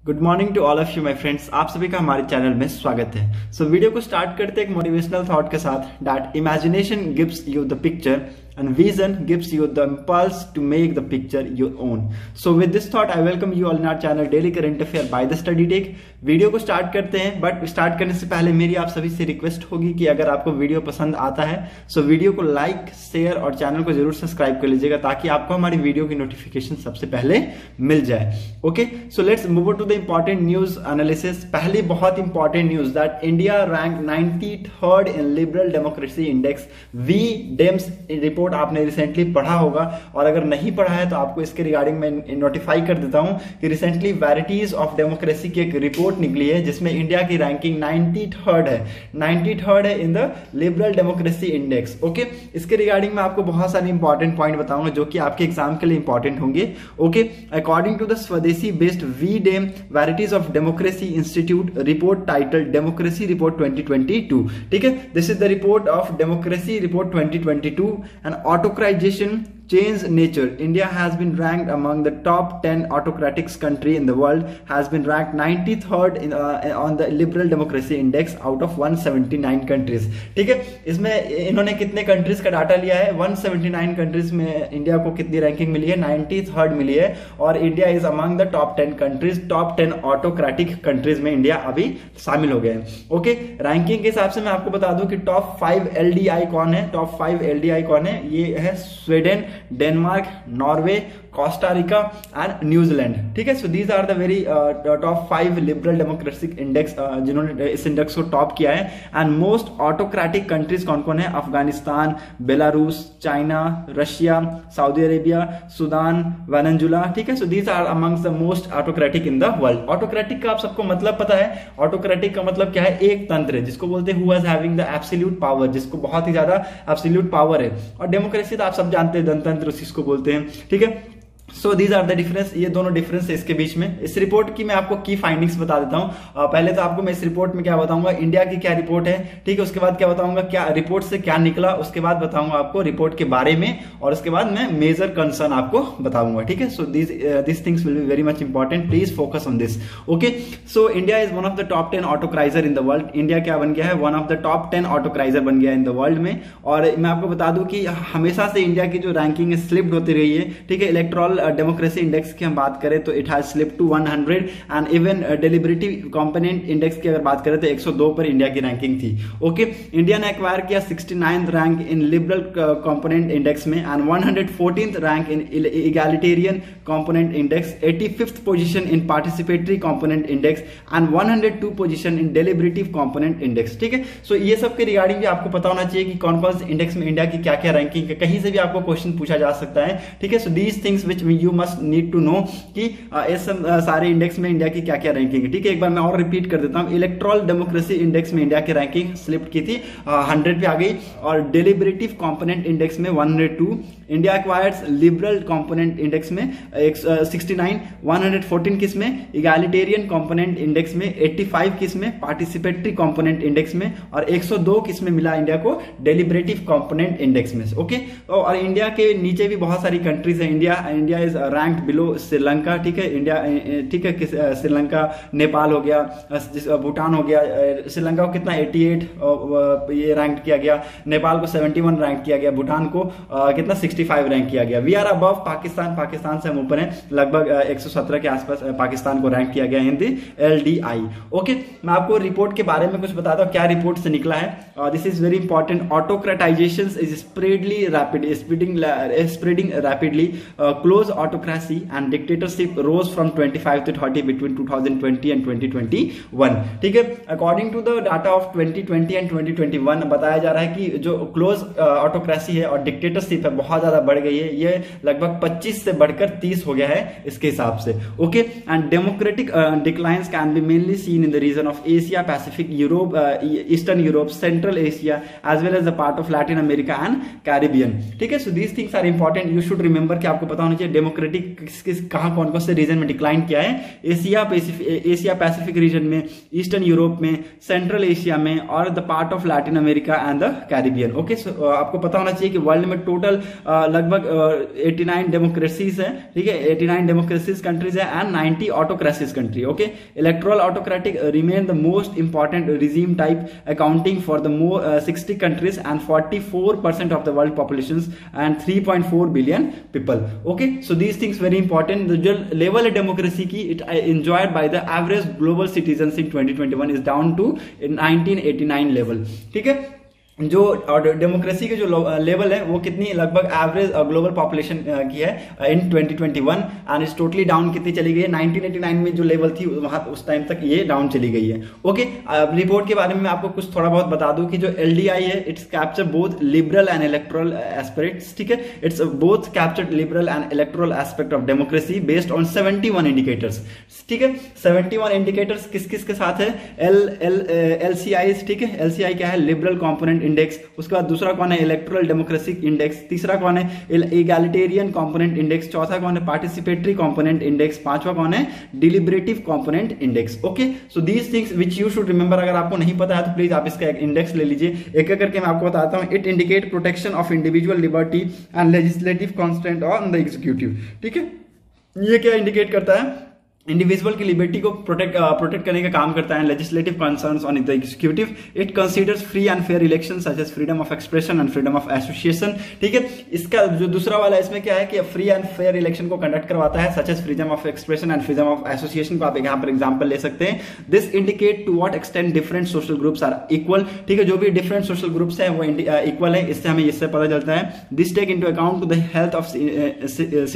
Good morning to all of you my friends. आप सभी का हमारे चैनल में स्वागत है। सो वीडियो को स्टार्ट करते एक मोटिवेशनल थॉट के साथ that imagination gives you the picture and vision gives you the impulse to make the picture your own. So with this thought I welcome you all in our channel Daily Current Affair by the Study Tech। Video को start करते हैं, but start करने से पहले मेरी आप सभी से रिक्वेस्ट होगी कि अगर आपको वीडियो पसंद आता है सो वीडियो को लाइक शेयर और चैनल को जरूर सब्सक्राइब कर लीजिएगा ताकि आपको हमारी वीडियो की नोटिफिकेशन सबसे पहले मिल जाए। Okay, so let's move to the important news analysis. पहली बहुत important news that India rank 93rd in liberal democracy index V Dems report आपने रिसेंटली पढ़ा होगा, और अगर नहीं पढ़ा है तो आपको इसके रिगार्डिंग मैं नोटिफाई कर देता हूं कि रिसेंटली वैराइटीज ऑफ डेमोक्रेसी की एक रिपोर्ट निकली है जिसमें इंडिया की रैंकिंग 93rd है in the liberal democracy index. Okay, इसके रिगार्डिंग में आपको बहुत सारे इंपॉर्टेंट पॉइंट बताऊंगा जो कि आपके एग्जाम के लिए इंपॉर्टेंट होंगे। Okay, according to the Swedish based V Dem varieties of democracy institute report titled democracy report 2022। ठीक है, this is the report of democracy report 2022 and autocratization change nature. India has been ranked among the top 10 autocratic country in the world, has been ranked 93rd on the liberal democracy index out of 179 countries। ठीक है, इसमें इन्होंने कितने countries का data लिया है? 179 countries में India को कितनी रैंकिंग मिली है? 93rd मिली है, और India is among the top 10 countries, top 10 autocratic countries में इंडिया अभी शामिल हो गए हैं। ओके, रैंकिंग के हिसाब से मैं आपको बता दूं कि टॉप 5 LDI कौन है? टॉप 5 LDI कौन है? ये है Sweden, Denmark, Norway, Costa Rica and New Zealand. ठीक है, so these are the very top 5 liberal democratic index जिन्होंने इस इंडेक्स को टॉप किया है। एंड मोस्ट ऑटोक्रेटिक कंट्रीज कौन कौन है? Afghanistan, Belarus, China, Russia, Saudi Arabia, Sudan, Venezuela. ठीक है, so these are amongst the most autocratic in the world. Autocratic का आप सबको मतलब पता है? ऑटोक्रेटिक का मतलब क्या है? एक तंत्र जिसको बोलते हैं who is having the absolute power, जिसको बहुत ही ज्यादा एब्सोल्यूट पावर है। और डेमोक्रेसी तो आप सब जानते हैं जनतंत्र उसको बोलते हैं। ठीक है, so these are the difference, ये दोनों डिफरेंस है इसके बीच में। इस रिपोर्ट की मैं आपको की फाइंडिंग्स बता देता हूं। पहले तो आपको मैं इस रिपोर्ट में क्या बताऊंगा, इंडिया की क्या रिपोर्ट है। ठीक है, उसके बाद क्या बताऊंगा क्या रिपोर्ट से क्या निकला, उसके बाद बताऊंगा आपको रिपोर्ट के बारे में, और उसके बाद मैं मेजर कंसर्न आपको बताऊंगा। ठीक है, so this things will be very much important, please focus on this. Okay, so India is one of the top 10 autocratizer in the world. India क्या बन गया है? One of the top 10 autocratizer बन गया इन द वर्ल्ड में। और मैं आपको बता दूं कि हमेशा से इंडिया की जो रैंकिंग है स्लिप्ड होती रही है। ठीक है, इलेक्टोरल डेमोक्रेसी इंडेक्स की हम बात करें तो it has slipped to 100, and even deliberative component index की अगर बात करें तो 102 पर इंडिया की रैंकिंग थी। ओके, इंडिया ने एक्वायर किया 69th rank in liberal component index में, and 114th rank in egalitarian component index, 85th position in participatory component index, and 102 position in deliberative component index. ठीक है, सो ये सब के रिगार्डिंग भी आपको पता होना चाहिए कि कौन कौन से इंडेक्स में इंडिया की क्या क्या रैंकिंग है। कहीं से भी आपको क्वेश्चन पूछा जा सकता है। ठीक है, so these things which you must need to know कि इस सारे इंडेक्स में इंडिया की क्या क्या रैंकिंग है। ठीक है, एक बार मैं और रिपीट कर देता हूं। इलेक्टोरल डेमोक्रेसी इंडेक्स में इंडिया की रैंकिंग स्लिप्ड की थी, 100 पे आ गई, और डेलिबरेटिव कंपोनेंट इंडेक्स में 102, India acquires liberal component index में 69, 114 किस में? इगैलिटेरियन कंपोनेंट इंडेक्स में, 85 किस में? पार्टिसिपेटरी कंपोनेंट इंडेक्स में, और 102 किस में मिला इंडिया को? डेलिबरेटिव कंपोनेंट इंडेक्स में। ओके, और इंडिया के नीचे भी बहुत सारी कंट्रीज है। India is ranked below Sri Lanka. ठीक है, इंडिया, ठीक है, श्रीलंका, नेपाल हो गया, भूटान हो गया। श्रीलंका को कितना 88 ये रैंक किया गया, नेपाल को 71 रैंक किया गया, भूटान को कितना 65 रैंक किया गया। वी आर अबव पाकिस्तान से हम ऊपर हैं, लगभग 117 के आसपास पाकिस्तान को रैंक किया गया इन दी LDI। ओके, मैं आपको रिपोर्ट के बारे में कुछ बताता हूं क्या रिपोर्ट से निकला है। This is very important. Autocratization is spreading rapidly, close autocracy and dictatorship rose from 25 to 30 between 2020 and 2021। ठीक है, according to the data of 2020 and 2021 बताया जा रहा है कि जो क्लोज ऑटोक्रेसी है और डिक्टेटरशिप है बहुत ज्यादा बढ़ गई है। ये लगभग 25 से बढ़कर 30 हो गया है इसके हिसाब से। Okay, and democratic declines can be mainly seen in the region of Asia Pacific, Europe, Eastern Europe, Central Asia, as well as the part of Latin America and Caribbean. ठीक है, so these things are important, you should remember कि आपको पता होना चाहिए democratic कहाँ कौन कौन से रीजन में डिक्लाइन किया है, एशिया पैसिफिक रीजन में, ईस्टर्न यूरोप में, सेंट्रल एशिया में और the part of Latin America and the Caribbean. Okay, आपको पता होना चाहिए कि वर्ल्ड में टोटल लगभग 89 डेमोक्रेसीज है, ठीक है, 89 डेमोक्रेसीज कंट्रीज है and 90 autocracies country. Okay, electoral autocratic remain the most important regime type accounting for the 60 countries and 44% of the world populations and 3.4 billion people. Okay, so these things very important. The जो level है democracy की it enjoyed by the average global citizens in 2021 is down to 1989 level. ठीक है, जो democracy के जो level है वो कितनी लगभग एवरेज ग्लोबल पॉपुलेशन की है इन 2021 एंड इज टोटली डाउन कितनी चली गई है 1989 में जो लेवल थी वहां उस टाइम तक ये डाउन चली गई है। ओके, रिपोर्ट के बारे में मैं आपको कुछ थोड़ा बहुत बता दूं कि जो एलडीआई है it's capture both liberal and electoral aspects. ठीक है, it's both captured liberal and electoral aspect of democracy based on 71 indicators. ठीक है, 71 इंडिकेटर्स किस किस के साथ है, एलसीआई। ठीक है, एलसीआई क्या है, लिबरल कॉम्पोनेंट इंडेक्स। उसके बाद दूसरा कौन है, इलेक्टोरल डेमोक्रेसी इंडेक्स। तीसरा कौन है, इगैलिटेरियन कंपोनेंट इंडेक्स। चौथा कौन है, पार्टिसिपेटरी कंपोनेंट इंडेक्स। पांचवा कौन है, deliberative component index. Okay, so these things which you should remember. अगर आपको नहीं पता है तो प्लीज आप इसका एक इंडेक्स ले लीजिए, एक एक करके मैं आपको बताता हूं। It indicate protection of individual liberty and legislative constant on the executive. ठीक है, ये क्या इंडिकेट करता है, इंडिविजुअल की लिबर्टी को प्रोटेक्ट करने का काम करता है। Legislative concerns on the executive, it considers free and fair election such as freedom of expression and freedom of association. ठीक है, इसका जो दूसरा वाला इसमें क्या है कि फ्री एंड फेयर इलेक्शन को कंडक्ट करवाता है, such as freedom of expression and freedom of association को आप यहाँ पर एग्जाम्पल ले सकते हैं। This indicate to what extent different social groups are equal. ठीक है, जो भी डिफरेंट सोशल ग्रुप्स हैं वो इक्वल है, इससे हमें इससे पता चलता है। This take into account to the health of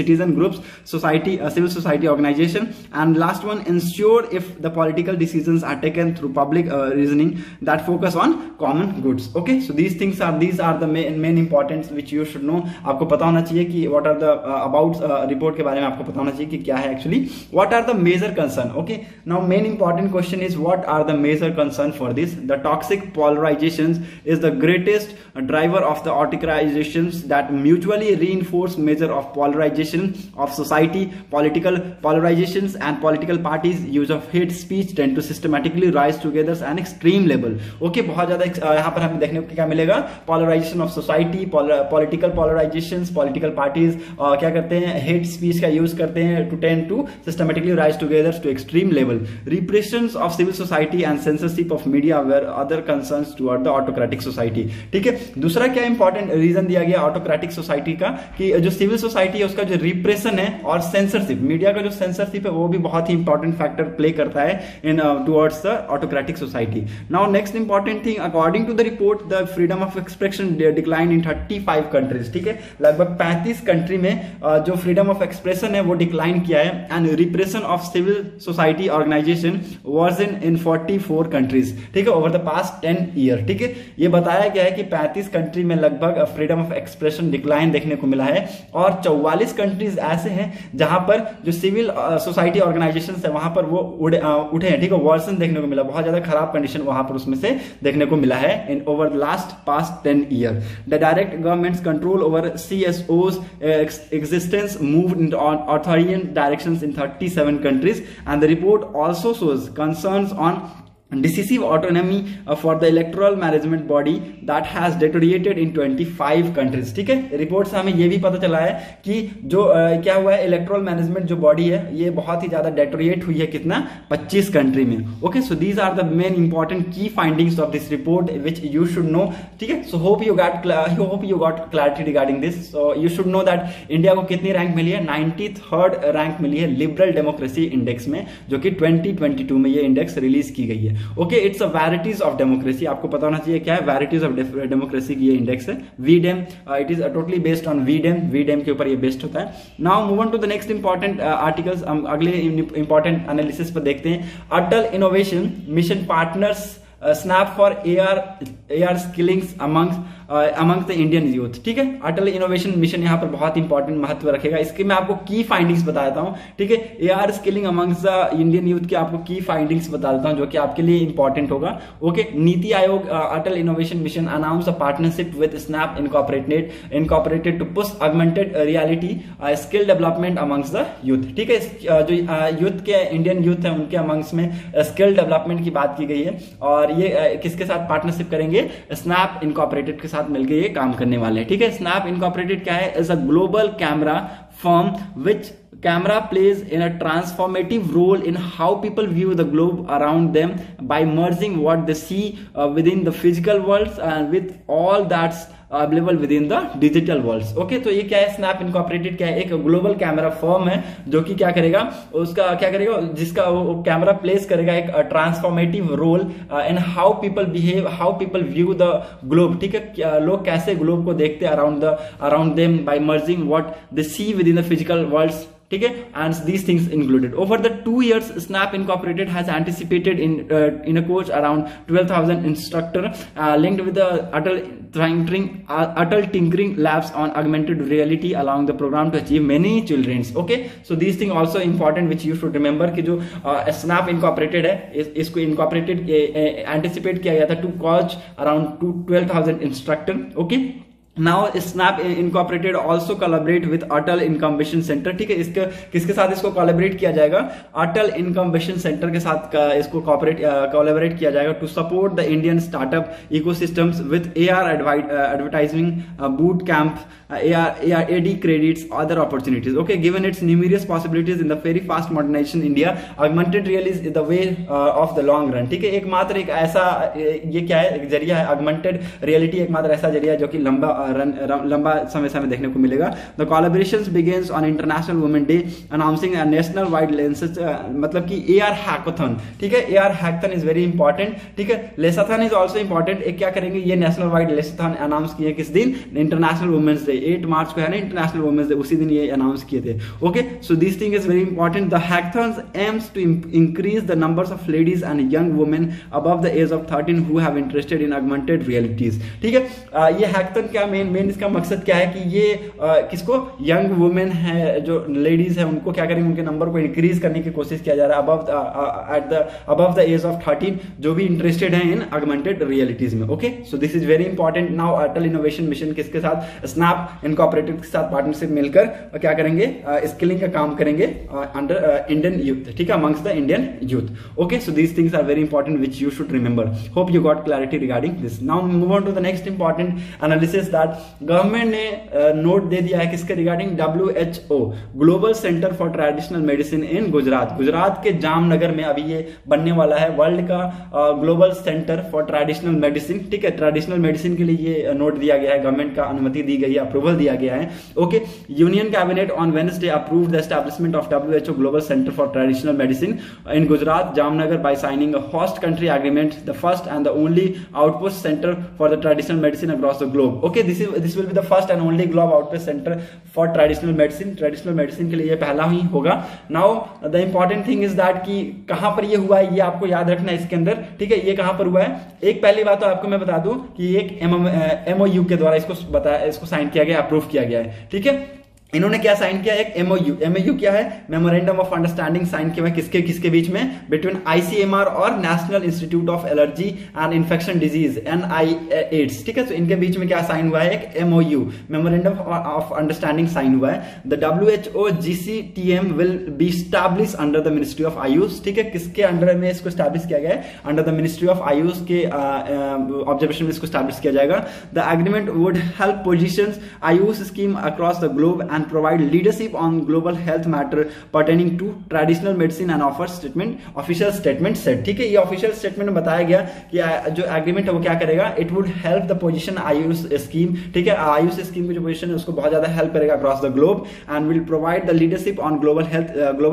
citizen groups, society, civil society organisation and last one ensure if the political decisions are taken through public reasoning that focus on common goods. Okay, so these are the main importance which you should know. आपको पता होना चाहिए कि what are the about report के बारे में आपको पता होना चाहिए कि क्या है actually, what are the major concern. Okay, now main important question is what are the major concern for this. The toxic polarizations is the greatest driver of the autocratizations that mutually reinforce measure of polarization of society. Political polarizations and political parties use of hate speech tend to systematically rise together an extreme level. Okay, बहुत ज्यादा यहाँ पर हमें देखने को क्या मिलेगा, polarization of society, political polarizations, political parties क्या करते हैं, hate speech का यूज करते हैं to tend to systematically rise together to extreme level. Repressions of civil society and censorship of media were other concerns toward the autocratic society. ठीक है, दूसरा क्या इंपॉर्टेंट रीजन दिया गया ऑटोक्रेटिक सोसाइटी का कि जो सिविल सोसाइटी है उसका जो रिप्रेशन है और सेंसरशिप, मीडिया का जो सेंसरशिप है वो भी बहुत ही इंपॉर्टेंट फैक्टर प्ले करता है in towards the autocratic society. Now next important thing, according to the report the freedom of expression decline in 35 countries. ठीक है, लगभग 35 कंट्री में जो फ्रीडम ऑफ एक्सप्रेशन है वो डिक्लाइन किया है and repression of civil society organisation was in 44 countries. ठीक है, ओवर द पास्ट 10 ईयर। ठीक है, ये बताया गया है कि 35 कंट्री में लगभग फ्रीडम ऑफ एक्सप्रेशन डिक्लाइन देखने को मिला है और 44 कंट्रीज ऐसे हैं जहां पर जो सिविल सोसाइटी ऑर्गेनाइजेशन है वहां पर वो उठे हैं। ठीक है, वर्सन देखने को मिला, बहुत ज्यादा खराब कंडीशन वहां पर उसमें से देखने को मिला है इन over last past 10 year. The direct governments control over CSOs existence moved in authoritarian directions in 37 countries and the report also shows concerns on decisive autonomy for the electoral management body that has deteriorated in 25 countries. ठीक है, report से हमें ये भी पता चला है कि जो क्या हुआ है, इलेक्टोरल मैनेजमेंट जो बॉडी है ये बहुत ही ज्यादा डेटोरिएट हुई है, कितना, 25 कंट्री में। Okay, so these are the main important key findings of this report which you should know. ठीक है, so hope you got clarity regarding this. So you should know that India को कितनी rank मिली है, 93rd rank मिली है liberal democracy index में, जो कि 2022 में ये इंडेक्स रिलीज की गई है। Okay, it's a varieties of democracy, आपको पता होना चाहिए क्या है, वैराइटीज ऑफ डेमोक्रेसी की ये इंडेक्स है। V Dem, it is totally based on V Dem के ऊपर ये बेस्ड होता है। Now move on to the next important articles, हम अगले इंपॉर्टेंट एनालिसिस पर देखते हैं। Atal innovation mission partners snap for AR skillings amongst among the Indian youth. ठीक है, अटल इनोवेशन मिशन यहाँ पर बहुत इंपॉर्टेंट महत्व रखेगा। इसके मैं आपको की फाइंडिंग्स बता देता हूँ। ठीक है, AR skilling among the Indian youth की आपको की फाइंडिंग्स बता देता हूँ जो कि आपके लिए इंपॉर्टेंट होगा। Okay, NITI Aayog Atal innovation mission announce a partnership with Snap incorporated to push augmented reality skill development amongst the youth. ठीक है, जो यूथ के इंडियन यूथ है उनके अमंग्स में स्किल डेवलपमेंट की बात की गई है और ये किसके साथ पार्टनरशिप करेंगे? स्नैप इनकॉर्पोरेटेड के साथ मिलकर ये काम करने वाले हैं। ठीक है, स्नैप इनकॉर्पोरेटेड क्या है? Is a global camera firm which camera plays in a transformative role in how people view the globe around them by merging what they see within the physical worlds and with all that's available with in the digital world. Okay, तो ये क्या है? Snap incorporated क्या है? एक global camera firm है जो कि क्या करेगा, उसका क्या करेगा, जिसका वो कैमरा प्लेस करेगा एक transformative role in how people behave, how people view the globe. ठीक है, लोग कैसे ग्लोब को देखते हैं around them by merging what they see within the physical world. ठीक है, and these things included over the 2 years Snap Incorporated has anticipated in a course around 12,000 instructor linked with the Atal Tinkering Labs on augmented reality along the program to achieve many children's। okay, so these things also important which you should remember कि जो Snap Incorporated है इसको incorporated anticipate किया गया था to coach around 12,000 instructor। okay, Now Snap Incorporated also collaborate with Atal Incubation Center। ठीक है, इसके किसके साथ इसको कोलैबोरेट किया जाएगा? अटल इनकम्बेशन सेंटर के साथ इसको कोलैबोरेट किया जाएगा to support the Indian startup ecosystems with AR advertising boot camp AD credits other opportunities। okay, given its numerous possibilities in the very fast modernization India, augmented reality is the way of the long run। ठीक है, एकमात्र एक ऐसा ये क्या है? एक जरिया है augmented reality, एकमात्र ऐसा जरिया है जो कि लंबा समय देखने को मिलेगा। The collaborations begins on international women day announcing national wide lenses, मतलब कि AR हैकाथन। ठीक है, AR hackathon is very important. ठीक है, लेसाथन इज ऑल्सो इंपॉर्टेंट। एक क्या करेंगे? ये नेशनल वाइड लेसाथन अनाउंस किए किस दिन? इंटरनेशनल वुमेन्स डे 8 मार्च को है ना, इंटरनेशनल वुमेन्स डे, उसी दिन ये अनाउंस किए थे। Okay, so this thing is very important. The hackathon aims to increase the numbers of ladies and young women above the age of 13 who have interested in augmented realities. ठीक है, ये hackathon क्या main इसका मकसद क्या है कि ये किसको? यंग वुमेन है, जो लेडीज है, उनको क्या करेंगे? उनके नंबर को इंक्रीज करने की कोशिश किया जा रहा है अबव द एज ऑफ 13 जो भी इंटरेस्टेड है इन ऑगमेंटेड रियलिटीज में। Okay, so this is very important. Now Atal innovation mission किसके साथ? स्नैप इनकॉर्पोरेटेड के साथ पार्टनरशिप मिलकर क्या करेंगे? स्किलिंग का काम करेंगे अंडर इंडियन यूथ। ठीक है, amongst the Indian youth. Okay, so these things are very important which you should remember. Hope you got clarity regarding this. Now move on to the next important analysis that government ने note दे दिया है किसके regarding? WHO global centre for traditional medicine in Gujarat के जामनगर में अभी ये बनने वाला है वर्ल्ड का global centre for traditional medicine. ठीक है, ट्रेडिशनल मेडिसिन के लिए ये नोट दिया गया है, गवर्नमेंट का अनुमति दी गई है, अप्रूवल दिया गया है। Okay, union cabinet on Wednesday approved the establishment of WHO global centre for traditional medicine in Gujarat Jamnagar by signing a host country agreement, the first and the only outpost centre for the traditional medicine across the globe. Okay, this will be the first and only globe outpost centre for traditional medicine. Traditional medicine के लिए ये पहला ही होगा। Now the important thing is that कि कहां पर ये हुआ है, ये आपको याद रखना है इसके अंदर। ठीक है, ये कहां पर हुआ है? एक पहली बात तो आपको मैं बता दूं कि एक MOU के द्वारा इसको साइन किया गया, अप्रूव किया गया है। ठीक है, इन्होंने क्या साइन किया? एक MOU क्या है? मेमोरेंडम ऑफ अंडरस्टैंडिंग साइन किया है किसके बीच में? बिटवीन ICMR और national institute of allergy and infection disease NIAIDS। ठीक है, तो इनके बीच में क्या साइन हुआ है? एक MOU memorandum of understanding sign हुआ है। The WHO GCTM will be establish under the ministry of Ayush. ठीक है, किसके अंडर में इसको स्टैब्लिश किया गया है? Under the ministry of Ayush के ऑब्जर्वेशन में इसको स्टैब्लिश किया जाएगा। The agreement would help position Ayush scheme across the globe and provide leadership on global health matter pertaining to traditional medicine and official statement said। ठीक है, ये ऑफिशियल स्टेटमेंट में बताया गया कि जो एग्रीमेंट है वो क्या करेगा? It would help the position Ayush scheme. ठीक है, आयुष स्कीम की जो पोजीशन है उसको बहुत ज्यादा हेल्प करेगा across the globe and will provide the leadership on global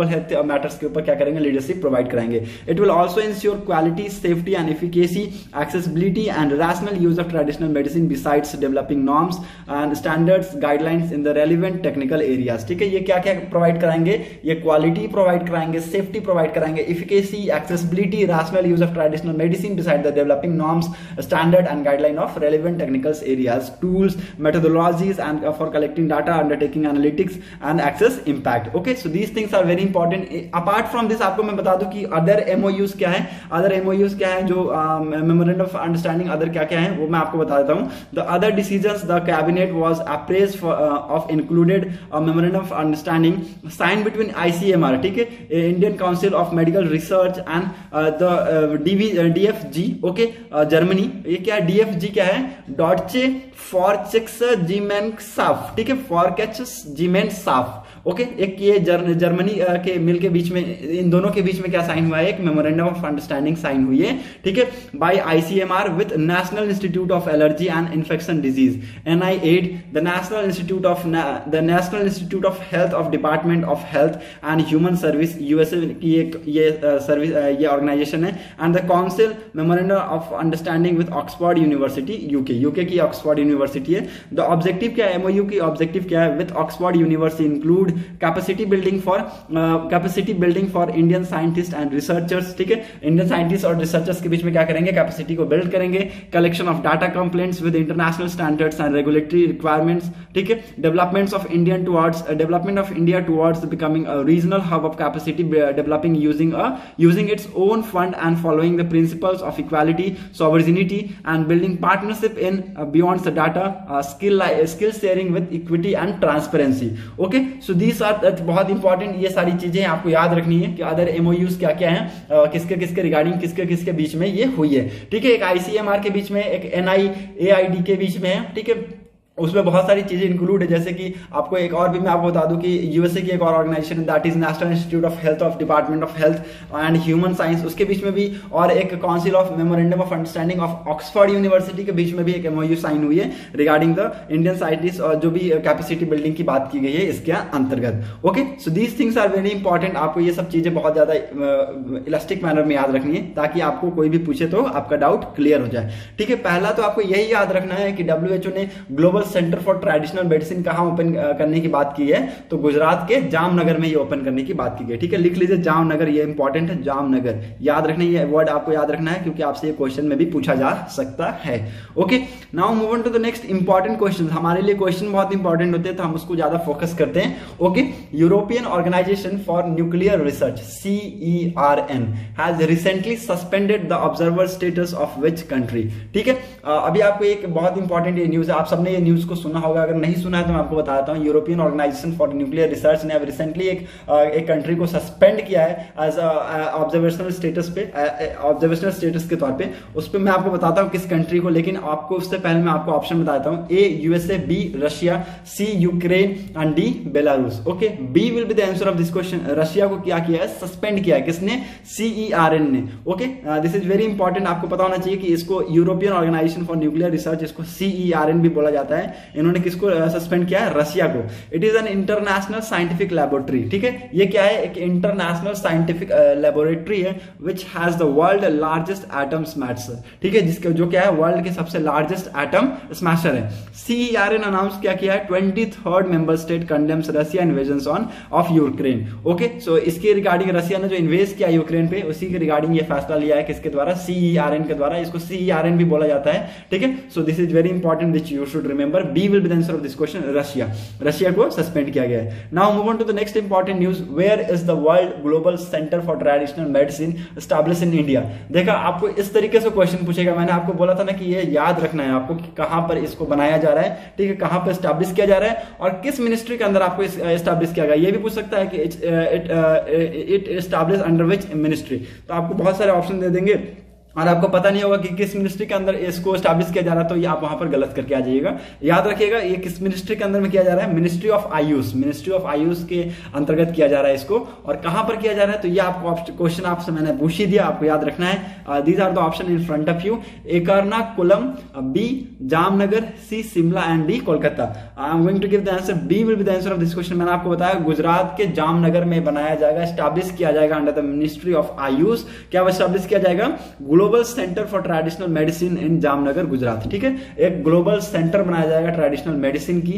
health matters के ऊपर क्या करेंगे? लीडरशिप प्रोवाइड कराएंगे। It will also ensure quality, safety and efficacy, accessibility and rational use of traditional medicine besides developing norms and standards guidelines in the relevant technical areas. ठीक है, ये क्या क्या प्रोवाइड कराएंगे, ये क्वालिटी प्रोवाइड कराएंगे, safety provide कराएंगे, efficacy, accessibility, rational use of traditional medicine beside the developing norms, standard and guideline of relevant technical areas, tools, methodologies and for collecting data, undertaking analytics and assess impact. Okay, so these things are very important. Apart from this आपको मैं बता दूं कि other MoUs क्या है, other MoUs क्या है, जो मेमोरेंडम ऑफ अंडरस्टैंडिंग अदर क्या क्या है वो मैं आपको बता देता हूं। The other decisions the cabinet was apprised of included memorandum of understanding sign between ICMR, ठीक है, Indian council of medical research and the DFG, okay, Germany. ये क्या है, डीएफजी क्या है, डॉटचे फॉरचेक्स जीमेंसाफ, ठीक है, फॉरकेट्स जीमेंसाफ, ओके। एक ये जर्मनी के मिल के बीच में, इन दोनों के बीच में क्या साइन हुआ है, एक मेमोरेंडम ऑफ अंडरस्टैंडिंग साइन हुई है, ठीक है, by ICMR with national institute of allergy and infection disease NIAID, the national institute of health of department of health and human service USA की ये ऑर्गेनाइजेशन है, and the council memorandum of understanding with Oxford university UK की Oxford university है। The objective क्या है, MOU की objective क्या है, with Oxford university include capacity building for Indian scientist and researchers, ठीक है, इंडियन साइंटिस्ट और रिसर्चर्स के बीच में क्या करेंगे, कैपेसिटी को बिल्ड करेंगे, collection of data complaints with international standards and regulatory requirements, ठीक है, development of India towards becoming a regional hub of capacity developing using its own fund and following the principles of equality, sovereignty and building partnership in beyond the data, skill sharing with equity and transparency. Okay, so these are बहुत important, ये सारी चीजें आपको याद रखनी है कि other MoUs क्या क्या है, किसके रिगार्डिंग किसके बीच में ये हुई है, ठीक है। एक आईसीएमआर के बीच में, एक NIAID के बीच में है, ठीक है, उसमें बहुत सारी चीजें इंक्लूड है, जैसे कि आपको एक और भी मैं आपको बता दूं कि यूएसए की एक और ऑर्गेनाइजेशन है, that is national institute of health of department of health and human science, उसके बीच में भी, और एक council of memorandum of understanding of Oxford university के बीच में भी एक एमओयू साइन हुई है रिगार्डिंग द इंडियन साइंटिस्ट और जो भी कैपेसिटी बिल्डिंग की बात की गई है इसके अंतर्गत। Okay, so these things are very important, आपको ये सब चीजें बहुत ज्यादा इलास्टिक मैनर में याद रखनी है ताकि आपको कोई भी पूछे तो आपका डाउट क्लियर हो जाए, ठीक है। पहला तो आपको यही याद रखना है कि WHO ने global centre for traditional medicine कहां ओपन करने की बात की है, तो गुजरात के जामनगर में ये ओपन करने की बात की गई, ठीक है। लिख लीजिए जामनगर, ये इंपॉर्टेंट है, जामनगर याद रखना, ये वर्ड आपको याद रखना है क्योंकि आपसे ये क्वेश्चन में भी पूछा जा सकता है। Okay, now move on to the next important question. हमारे लिए क्वेश्चन बहुत इंपॉर्टेंट होते हैं तो हम उसको ज्यादा फोकस करते हैं। Okay, European Organization for Nuclear Research CERN has recently suspended the observer status of which country, ठीक है। अभी आपको एक बहुत इंपॉर्टेंट ये न्यूज है, आप सबने ये न्यूज को सुना होगा, अगर नहीं सुना है तो मैं आपको बता देता हूं। European Organization for Nuclear Research ने अब रिसेंटली एक कंट्री को सस्पेंड किया है एज ऑब्जर्वेशनल स्टेटस के तौर पे। उस पर मैं आपको बताता हूं किस कंट्री को, लेकिन आपको उससे पहले मैं आपको ऑप्शन बता देता हूं। A USA, B Russia, C Ukraine and D Belarus. Okay, B will be the answer of this question. Russia को क्या किया है, सस्पेंड किया है, किसने, CERN ने। Okay, this is very important, आपको पता होना चाहिए कि इसको European Organization for Nuclear Research, इसको CERN भी बोला जाता है। इन्होंने किसको सस्पेंड किया है, रशिया को। It is an international scientific laboratory, ठीक है, ये क्या है, एक इंटरनेशनल साइंटिफिक लैबोरेटरी है which has the world largest atom smasher, ठीक है, जिसके जो क्या है, वर्ल्ड के सबसे लार्जेस्ट एटम स्मैशर है। CERN अनाउंस क्या किया है, 23rd member state condemns Russia invasion of Ukraine. Okay, so इसके रिगार्डिंग रशिया ने जो इन्वेस्ट किया यूक्रेन पे, उसी के रिगार्डिंग ये फैसला लिया है, किसके द्वारा, CERN के द्वारा। इसको CERN भी बोला जाता है, ठीक है। So this is very important which you should remember. B will be the answer of this question, Russia को सस्पेंड किया गया है। Now move on to the next important news. Where is the world global centre for traditional medicine established in India. देखा, आपको इस तरीके से question पूछेगा, मैंने आपको बोला था ना कि ये याद रखना है आपको कि कहां पर इसको बनाया जा रहा है, ठीक है, कहां पर एस्टैब्लिश किया जा रहा है और किस मिनिस्ट्री के अंदर आपको एस्टैब्लिश किया गया। ये भी पूछ सकता है कि it establish under which ministry, तो आपको बहुत सारे ऑप्शन दे देंगे और आपको पता नहीं होगा कि किस मिनिस्ट्री के अंदर इसको एस्टैब्लिश किया जा रहा है, तो ये आप वहां पर गलत करके आ जाइएगा। याद रखिएगा, ये किस मिनिस्ट्री के अंदर में किया जा रहा है, मिनिस्ट्री ऑफ आयुष के अंतर्गत किया जा रहा है इसको, और कहां पर किया जा रहा है, तो ये आपको क्वेश्चन आपसे मैंने पूछ ही दिया, आपको याद रखना है। These are the option in front of you. Ernakulam, B Jamnagar, C Shimla and D Kolkata. I am going to give the answer, B will be the answer of this question. मैंने आपको बताया गुजरात के जामनगर में बनाया जाएगा, एस्टैब्लिश किया जाएगा under the ministry of Ayush. क्या एस्टैब्लिश किया जाएगा, global centre for traditional medicine इन जामनगर गुजरात। ठीक है, एक ग्लोबल सेंटर बनाया जाएगा ट्रेडिशनल मेडिसिन की।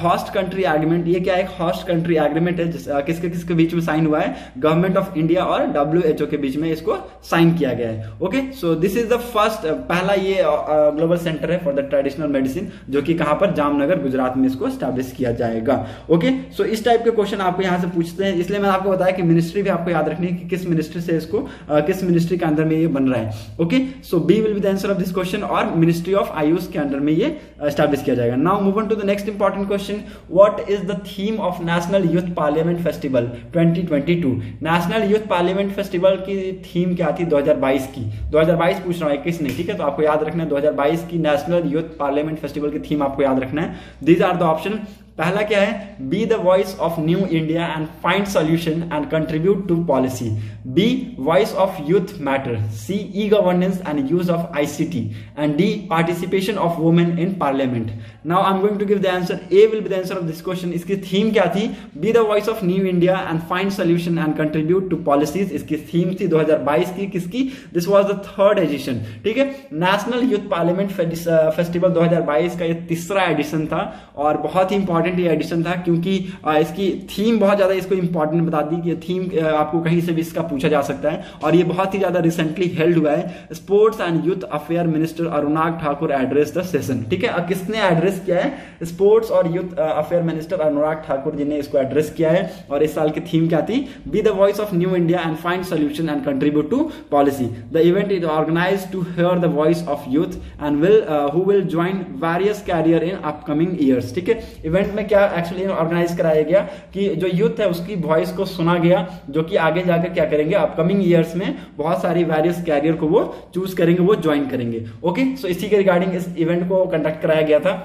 हॉस्ट कंट्री एग्रीमेंट, ये क्या है, एक हॉस्ट कंट्री एग्रीमेंट है किसके किसके बीच में साइन हुआ है, गवर्नमेंट ऑफ इंडिया और WHO के बीच में इसको साइन किया गया है। Okay, so this is the first, पहला ये ग्लोबल सेंटर है फॉर द ट्रेडिशनल मेडिसिन, जो कि कहां पर, जामनगर गुजरात में इसको स्टैब्लिश किया जाएगा। ओके, सो इस टाइप के क्वेश्चन आपको यहां से पूछते हैं, इसलिए मैंने आपको बताया कि मिनिस्ट्री भी आपको याद रखनी है कि किस मिनिस्ट्री से इसको किस मिनिस्ट्री के अंदर में ये बन रहा है। Okay, so B will be the answer of this question, और मिनिस्ट्री ऑफ आयुष के अंदर में ये स्टैब्लिश किया जाएगा। Now move on to the next important question, what is the theme of national youth parliament festival 2022? National youth parliament festival की theme क्या थी 2022 की? 2022 पूछ रहा हूं, 21 नहीं, ठीक है, तो आपको याद रखना है 2022 की नेशनल यूथ पार्लियामेंट फेस्टिवल की थीम आपको याद रखना है। These are the option. पहला क्या है, B the voice of new India and find solution and contribute to policy. B voice of youth matter. C E governance and use of ICT। And D participation of women in parliament. Now I am going to give the answer. A will be the answer of this question. इसकी theme क्या थी, B the voice of new India and find solution and contribute to policies. इसकी theme थी 2022 की, किसकी, this was the third edition. ठीक है, national youth parliament festival 2022 का ये तीसरा एडिशन था, और बहुत ही इंपॉर्टेंट ये एडिशन था, क्योंकि इसकी थीम बहुत ज्यादा इसको इंपॉर्टेंट बता दी कि थीम आपको कहीं से भी इसका पूछा जा सकता है, और ये बहुत ही ज्यादा रिसेंटली हेल्ड हुआ है। Sports and youth affair minister Anurag Thakur address the session. ठीक है, अब किसने एड्रेस किया है, स्पोर्ट्स और youth affair minister Anurag Thakur ji ने इसको एड्रेस किया है, और इस साल की थीम क्या थी, B the voice of new India and find solution and contribute to policy. The event is organised to hear the voice of youth and who will join various career in upcoming years. ठीक है, event में क्या actually organise कराया गया कि जो youth है उसकी वॉइस को सुना गया, जो कि आगे जाकर क्या करेंगे, अपकमिंग ईयर्स में बहुत सारी वेरियस कैरियर को वो चूज करेंगे, वो ज्वाइन करेंगे। ओके, सो इसी के रिगार्डिंग इस इवेंट को कंडक्ट कराया गया था,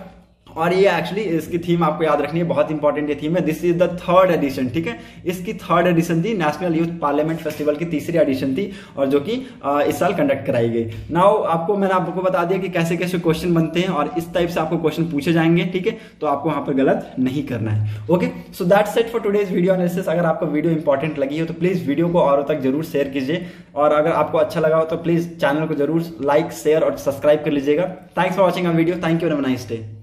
और ये एक्चुअली इसकी थीम आपको याद रखनी है, बहुत इंपॉर्टेंट ये थीम है। This is the third edition. ठीक है, इसकी थर्ड एडिशन थी, नेशनल यूथ पार्लियामेंट फेस्टिवल की तीसरी एडिशन थी, और जो कि इस साल कंडक्ट कराई गई। नाउ मैंने आपको बता दिया कि कैसे कैसे क्वेश्चन बनते हैं, और इस टाइप से आपको क्वेश्चन पूछे जाएंगे। ठीक है, तो आपको वहां पर गलत नहीं करना है। Okay, so that's it for today's video analysis. अगर आपको वीडियो इंपॉर्टेंट लगी हो तो प्लीज वीडियो को औरों तक जरूर शेयर कीजिए, और अगर आपको अच्छा लगा हो तो प्लीज चैनल को जरूर लाइक, शेयर और सब्सक्राइब कर लीजिएगा। Thanks for watching a video. Thank you, have a nice day.